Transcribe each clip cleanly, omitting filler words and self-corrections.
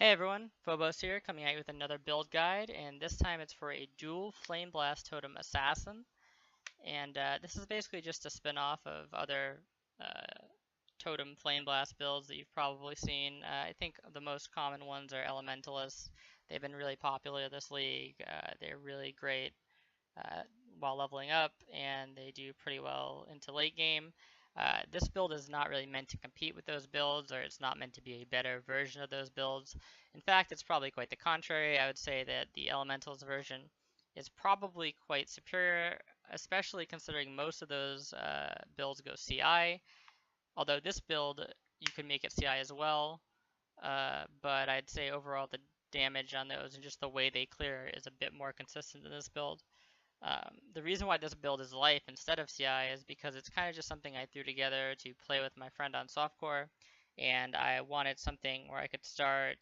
Hey everyone, Phobos here, coming at you with another build guide, and this time it's for a dual Flameblast Totem Assassin. And this is basically just a spin-off of other Totem Flameblast builds that you've probably seen. I think the most common ones are Elementalists. They've been really popular this league. They're really great uh, while leveling up, and they do pretty well into late game. This build is not really meant to compete with those builds, or it's not meant to be a better version of those builds. In fact, it's probably quite the contrary. I would say that the Elementals version is probably quite superior, especially considering most of those builds go CI. Although this build, you can make it CI as well, but I'd say overall the damage on those and just the way they clear is a bit more consistent than this build. The reason why this build is life instead of CI is because it's kind of just something I threw together to play with my friend on softcore, and I wanted something where I could start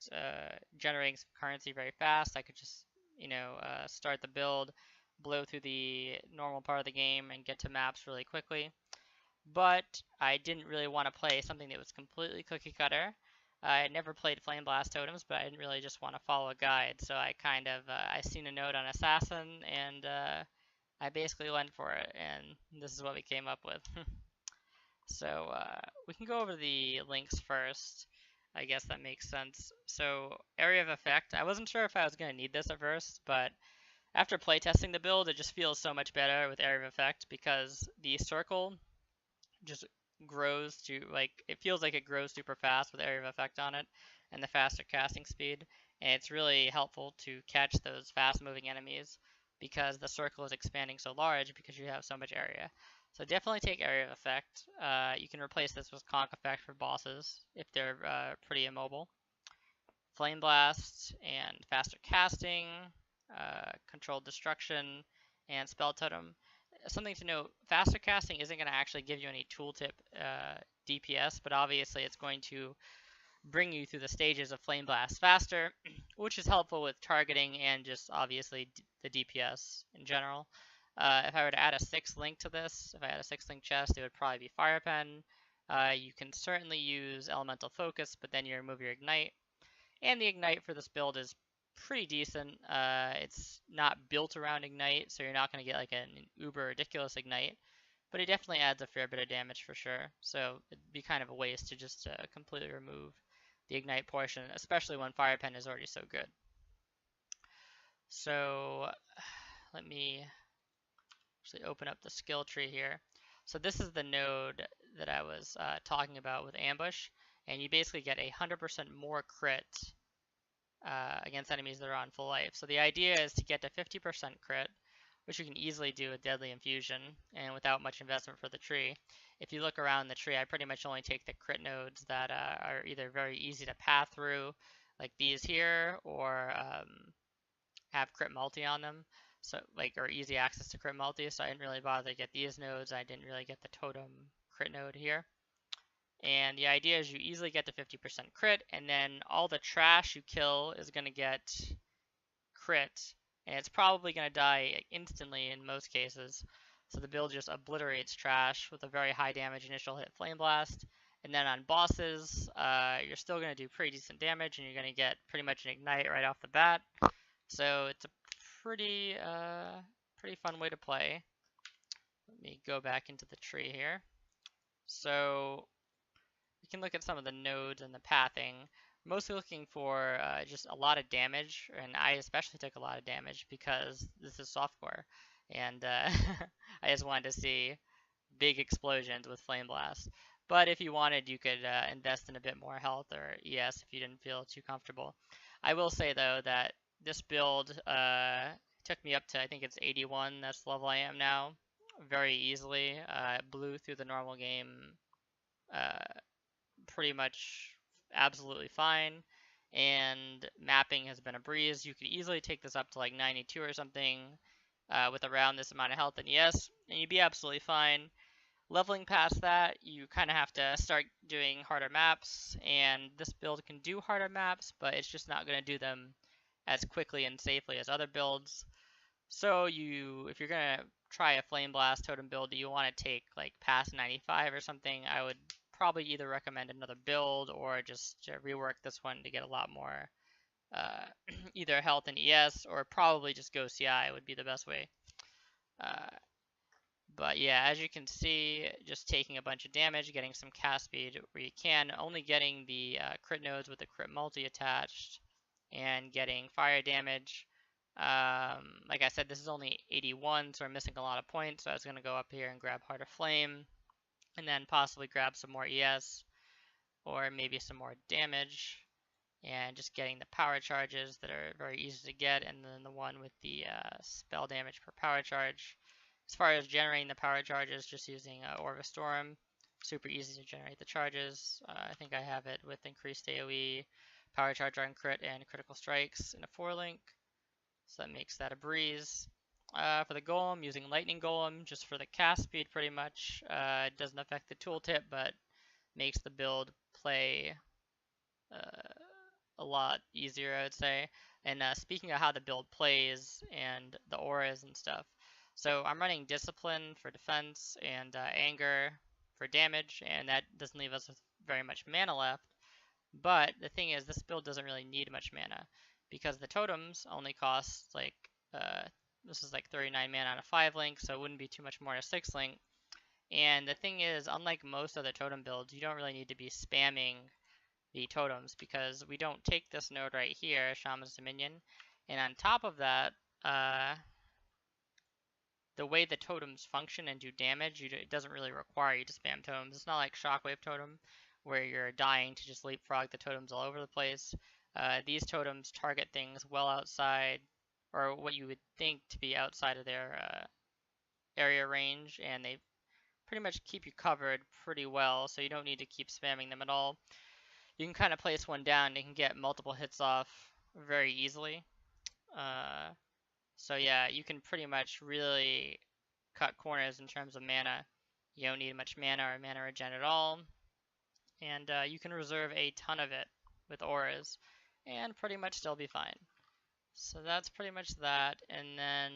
generating some currency very fast. I could just, start the build, blow through the normal part of the game, and get to maps really quickly. But I didn't really want to play something that was completely cookie cutter. I had never played Flameblast Totems, but I didn't really just want to follow a guide. So I kind of I seen a note on Assassin, and I basically went for it, and this is what we came up with. So we can go over the links first. I guess that makes sense. So area of effect. I wasn't sure if I was going to need this at first, but after playtesting the build, it just feels so much better with area of effect because the circle just grows to, like, it feels like it grows super fast with area of effect on it and the faster casting speed, and it's really helpful to catch those fast moving enemies because the circle is expanding so large because you have so much area. So definitely take area of effect. You can replace this with conk effect for bosses if they're pretty immobile. Flame blast and faster casting, controlled destruction, and spell totem. Something to note, faster casting isn't going to actually give you any tooltip DPS, but obviously it's going to bring you through the stages of Flame Blast faster, which is helpful with targeting and just obviously the DPS in general. If I were to add a 6th link to this, if I had a 6th link chest, it would probably be Fire Pen. You can certainly use Elemental Focus, but then you remove your Ignite. And the Ignite for this build is pretty decent. It's not built around Ignite, so you're not going to get like an uber ridiculous Ignite, but it definitely adds a fair bit of damage for sure. So it'd be kind of a waste to just completely remove the Ignite portion, especially when Fire Pen is already so good. So let me actually open up the skill tree here. So this is the node that I was talking about with Ambush, and you basically get 100% more crit against enemies that are on full life. So the idea is to get to 50% crit, which you can easily do with Deadly Infusion and without much investment for the tree. If you look around the tree, I pretty much only take the crit nodes that are either very easy to path through, like these here, or have crit multi on them, so like, or easy access to crit multi. So I didn't really bother to get these nodes. I didn't really get the totem crit node here. And the idea is you easily get to 50% crit, and then all the trash you kill is going to get crit, and it's probably going to die instantly in most cases. So the build just obliterates trash with a very high damage initial hit Flame Blast. And then on bosses, you're still going to do pretty decent damage, and you're going to get pretty much an Ignite right off the bat. So it's a pretty fun way to play. Let me go back into the tree here. So we can look at some of the nodes and the pathing. Mostly looking for just a lot of damage, and I especially took a lot of damage because this is softcore, and I just wanted to see big explosions with Flame Blast. But if you wanted, you could invest in a bit more health or ES if you didn't feel too comfortable. I will say though that this build took me up to, I think it's 81, that's the level I am now, very easily. Blew through the normal game pretty much absolutely fine, and mapping has been a breeze. You could easily take this up to like 92 or something with around this amount of health and ES, and you'd be absolutely fine. Leveling past that, you kind of have to start doing harder maps, and this build can do harder maps, but it's just not going to do them as quickly and safely as other builds. So if you're going to try a Flame Blast Totem build that you want to take like past 95 or something, I would probably either recommend another build or just rework this one to get a lot more either health and ES, or probably just go CI would be the best way. But yeah, as you can see, just taking a bunch of damage, getting some cast speed where you can, only getting the crit nodes with the crit multi attached, and getting fire damage. Like I said, this is only 81, so we're missing a lot of points, so I was going to go up here and grab Heart of Flame, and then possibly grab some more ES, or maybe some more damage, and just getting the power charges that are very easy to get, and then the one with the spell damage per power charge. As far as generating the power charges, just using Orb of Storm, super easy to generate the charges. I think I have it with increased AoE, power charge on crit, and critical strikes in a 4-link, so that makes that a breeze. For the golem, using lightning golem just for the cast speed pretty much. It doesn't affect the tooltip, but makes the build play a lot easier, I would say. And speaking of how the build plays and the auras and stuff, so I'm running Discipline for defense and Anger for damage, and that doesn't leave us with very much mana left. But the thing is, this build doesn't really need much mana, because the totems only cost like, this is like 39 mana on a 5-link, so it wouldn't be too much more on a 6-link. And the thing is, unlike most other totem builds, you don't really need to be spamming the totems, because we don't take this node right here, Shaman's Dominion, and on top of that, the way the totems function and do damage, it doesn't really require you to spam totems. It's not like Shockwave Totem, where you're dying to just leapfrog the totems all over the place. These totems target things well outside, or what you would think to be outside of their area range, and they pretty much keep you covered pretty well, so you don't need to keep spamming them at all. You can kind of place one down and you can get multiple hits off very easily. So yeah, you can pretty much really cut corners in terms of mana. You don't need much mana or mana regen at all. And you can reserve a ton of it with auras and pretty much still be fine. So that's pretty much that. And then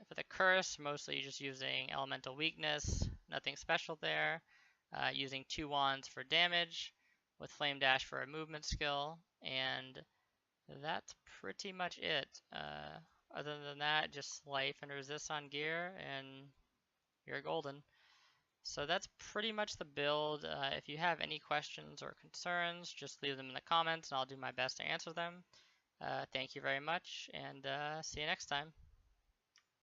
for the curse, mostly just using elemental weakness, nothing special there. Using 2 wands for damage, with Flame Dash for a movement skill, and that's pretty much it. Other than that, just life and resist on gear, and you're golden. So that's pretty much the build. If you have any questions or concerns, just leave them in the comments, and I'll do my best to answer them. Thank you very much, and see you next time.